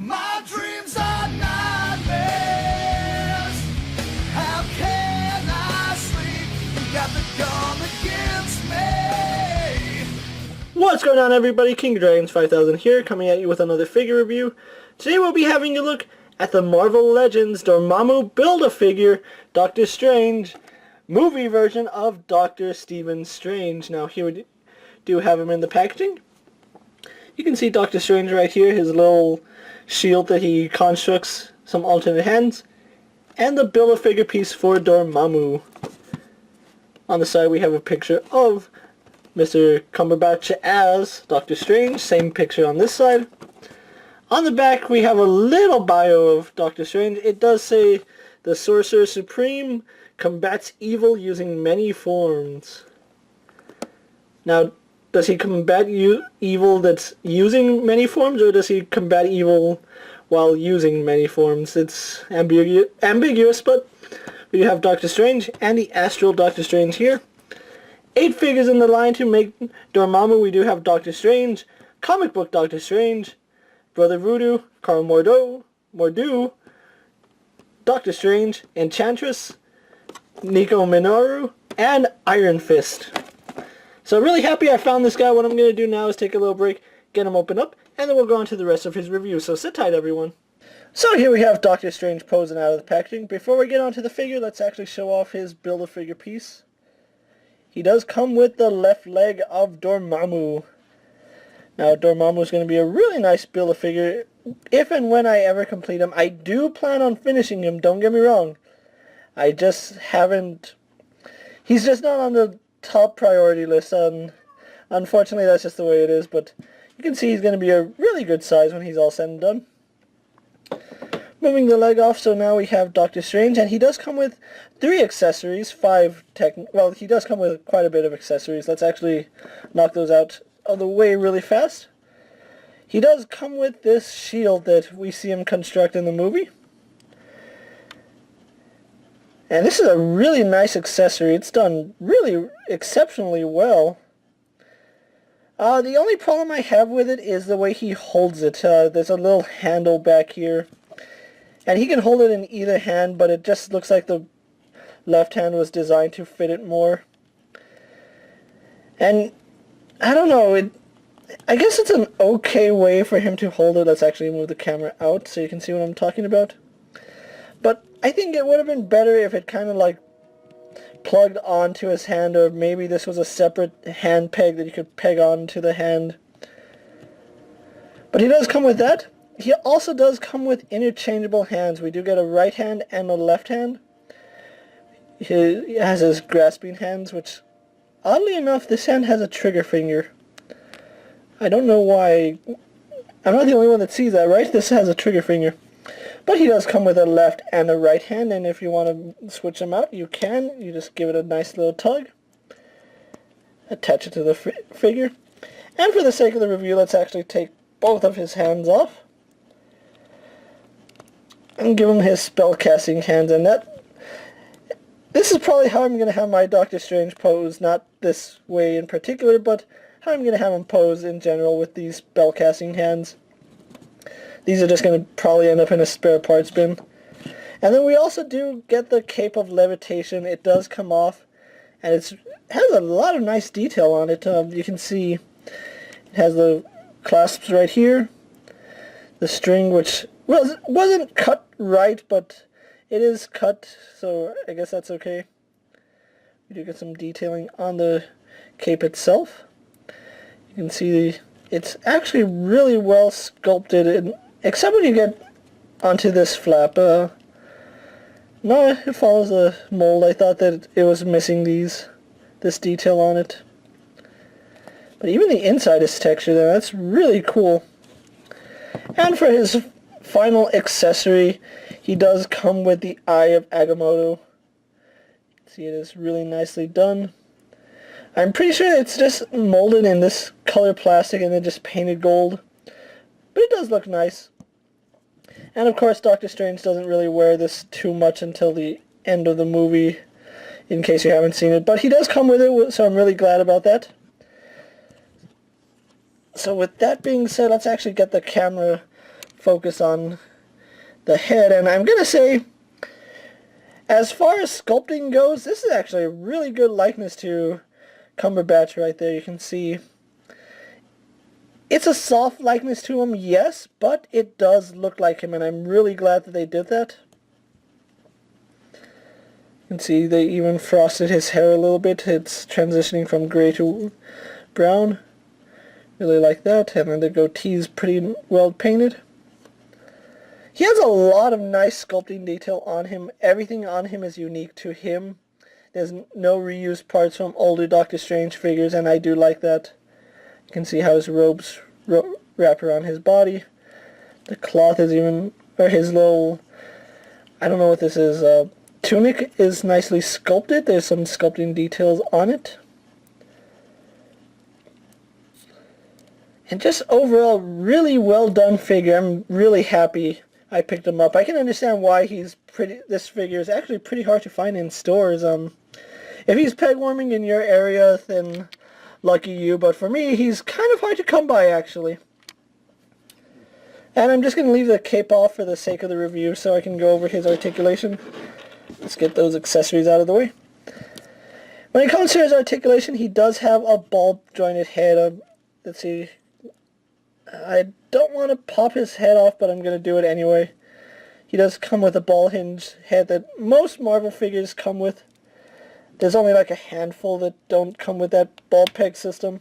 My dreams are nightmares. How can I sleep? You got the gun against me. What's going on, everybody? KingofDragons 5000 here, coming at you with another figure review. Today we'll be having a look at the Marvel Legends Dormammu Build-A-Figure Doctor Strange movie version of Dr. Stephen Strange. Now here we do have him in the packaging. You can see Doctor Strange right here, his little shield that he constructs, some alternate hands, and the Build-A-Figure piece for Dormammu. On the side we have a picture of Mr. Cumberbatch as Doctor Strange, same picture on this side. On the back we have a little bio of Doctor Strange. It does say the Sorcerer Supreme combats evil using many forms. Now, does he combat evil that's using many forms, or does he combat evil while using many forms? It's ambiguous, but we have Doctor Strange and the Astral Doctor Strange here. 8 figures in the line to make Dormammu. We do have Doctor Strange, Comic Book Doctor Strange, Brother Voodoo, Carl Mordu, Doctor Strange, Enchantress, Nico Minoru, and Iron Fist. So really happy I found this guy. What I'm going to do now is take a little break, get him open up, and then we'll go on to the rest of his review. So sit tight, everyone. So here we have Doctor Strange posing out of the packaging. Before we get onto the figure, let's actually show off his Build-A-Figure piece. He does come with the left leg of Dormammu. Now Dormammu is going to be a really nice Build-A-Figure if and when I ever complete him. I do plan on finishing him, don't get me wrong. I just haven't... He's just not on the top priority list. Unfortunately, that's just the way it is, but you can see he's going to be a really good size when he's all said and done. Moving the leg off, so now we have Doctor Strange, and he does come with 3 accessories, 5 well, he does come with quite a bit of accessories. Let's actually knock those out of the way really fast. He does come with this shield that we see him construct in the movie. And this is a really nice accessory. It's done really exceptionally well. The only problem I have with it is the way he holds it. There's a little handle back here. And he can hold it in either hand, but it just looks like the left hand was designed to fit it more. And I don't know, I guess it's an okay way for him to hold it. Let's actually move the camera out so you can see what I'm talking about. But I think it would have been better if it kind of like plugged onto his hand, or maybe this was a separate hand peg that you could peg onto the hand. But he does come with that. He also does come with interchangeable hands. We do get a right hand and a left hand. He has his grasping hands, which oddly enough this hand has a trigger finger. I don't know why. I'm not the only one that sees that, right? This has a trigger finger. But he does come with a left and a right hand, and if you want to switch them out, you can. You just give it a nice little tug. Attach it to the figure. And for the sake of the review, let's actually take both of his hands off. And give him his spell-casting hands, and this is probably how I'm going to have my Doctor Strange pose. Not this way in particular, but how I'm going to have him pose in general with these spell-casting hands. These are just going to probably end up in a spare parts bin. And then we also do get the Cape of Levitation. It does come off, and it has a lot of nice detail on it. You can see it has the clasps right here. The string, which wasn't cut right, but it is cut, so I guess that's okay. We do get some detailing on the cape itself. You can see it's actually really well sculpted, except when you get onto this flap. No, it follows the mold. I thought that it was missing this detail on it. But even the inside is textured there. That's really cool. And for his final accessory, he does come with the Eye of Agamotto. See, it is really nicely done. I'm pretty sure it's just molded in this color plastic and then just painted gold. But it does look nice. And of course, Doctor Strange doesn't really wear this too much until the end of the movie, in case you haven't seen it. But he does come with it, so I'm really glad about that. So with that being said, let's actually get the camera focus on the head. And I'm going to say, as far as sculpting goes, this is actually a really good likeness to Cumberbatch right there. You can see it's a soft likeness to him, yes, but it does look like him, and I'm really glad that they did that. You can see they even frosted his hair a little bit. It's transitioning from gray to brown. Really like that. And then the goatee's pretty well painted. He has a lot of nice sculpting detail on him. Everything on him is unique to him. There's no reused parts from older Doctor Strange figures, and I do like that. You can see how his robes wrap around his body. The cloth is even, or his little, I don't know what this is, tunic is nicely sculpted. There's some sculpting details on it. And just overall, really well done figure. I'm really happy I picked him up. I can understand why this figure is actually pretty hard to find in stores. If he's peg warming in your area, then lucky you, but for me, he's kind of hard to come by, actually. And I'm just going to leave the cape off for the sake of the review so I can go over his articulation. Let's get those accessories out of the way. When it comes to his articulation, he does have a ball-jointed head. Let's see. I don't want to pop his head off, but I'm going to do it anyway. He does come with a ball-hinged head that most Marvel figures come with. There's only like a handful that don't come with that ball peg system.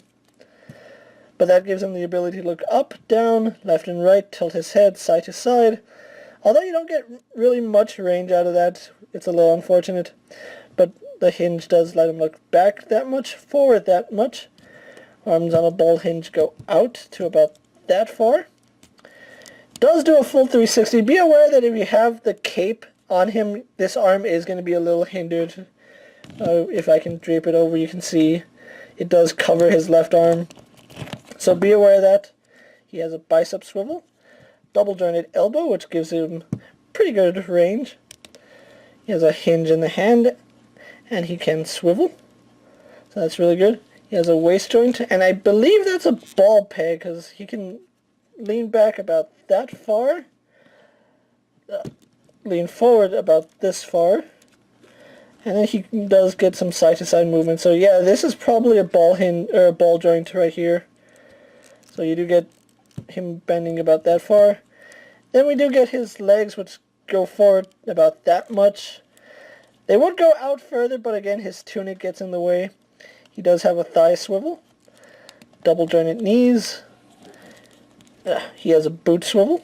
But that gives him the ability to look up, down, left and right, tilt his head side to side. Although you don't get really much range out of that, it's a little unfortunate. But the hinge does let him look back that much, forward that much. Arms on a ball hinge go out to about that far. Does do a full 360. Be aware that if you have the cape on him, this arm is going to be a little hindered. If I can drape it over, you can see it does cover his left arm. So be aware of that. He has a bicep swivel, double jointed elbow, which gives him pretty good range. He has a hinge in the hand, and he can swivel. So that's really good. He has a waist joint, and I believe that's a ball peg, because he can lean back about that far, lean forward about this far, and then he does get some side-to-side movement. So yeah, this is probably a ball hinge, or a ball joint right here. So you do get him bending about that far. Then we do get his legs, which go forward about that much. They would go out further, but again, his tunic gets in the way. He does have a thigh swivel, double jointed knees. He has a boot swivel,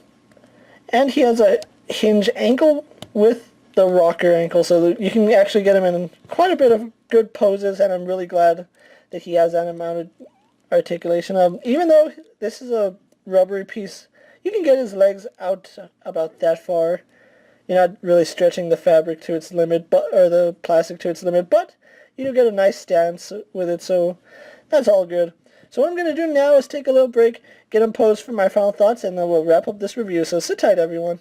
and he has a hinge ankle with the rocker ankle, so that you can actually get him in quite a bit of good poses, and I'm really glad that he has that amount of articulation. Even though this is a rubbery piece, you can get his legs out about that far. You're not really stretching the fabric to its limit, or the plastic to its limit, but you do get a nice stance with it, so that's all good. So what I'm going to do now is take a little break, get him posed for my final thoughts, and then we'll wrap up this review, so sit tight, everyone.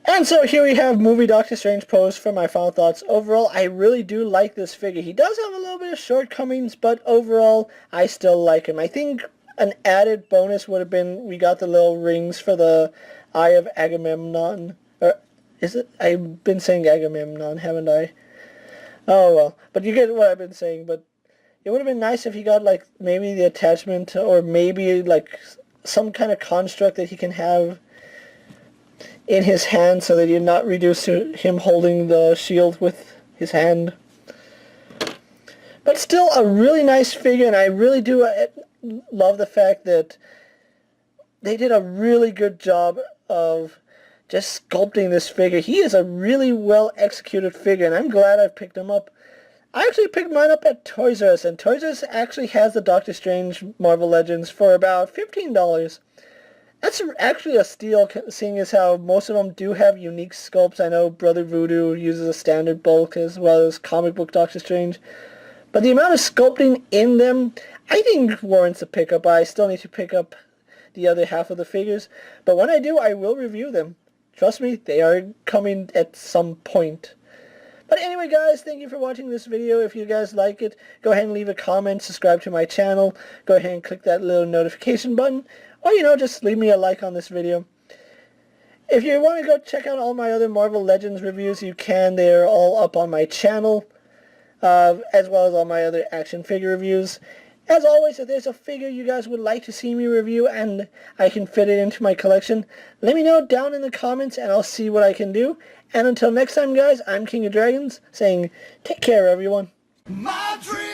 And so here we have movie Doctor Strange posed for my final thoughts. Overall, I really do like this figure. He does have a little bit of shortcomings, but overall, I still like him. I think an added bonus would have been we got the little rings for the Eye of Agamemnon. Or is it? I've been saying Agamemnon, haven't I? Oh well, but you get what I've been saying. But it would have been nice if he got like maybe the attachment, or maybe like some kind of construct that he can have in his hand, so that you're not reduced to him holding the shield with his hand. But still a really nice figure, and I really do love the fact that they did a really good job of just sculpting this figure. He is a really well executed figure, and I'm glad I picked him up. I actually picked mine up at Toys R Us, and Toys R Us actually has the Doctor Strange Marvel Legends for about $15. That's actually a steal, seeing as how most of them do have unique sculpts. I know Brother Voodoo uses a standard bulk as well as comic book Doctor Strange. But the amount of sculpting in them, I think warrants a pickup. I still need to pick up the other half of the figures. But when I do, I will review them. Trust me, they are coming at some point. But anyway, guys, thank you for watching this video. If you guys like it, go ahead and leave a comment, subscribe to my channel, go ahead and click that little notification button, or, just leave me a like on this video. If you want to go check out all my other Marvel Legends reviews, you can. They're all up on my channel, as well as all my other action figure reviews. As always, if there's a figure you guys would like to see me review and I can fit it into my collection, let me know down in the comments and I'll see what I can do. And until next time, guys, I'm King of Dragons, saying take care, everyone. My dream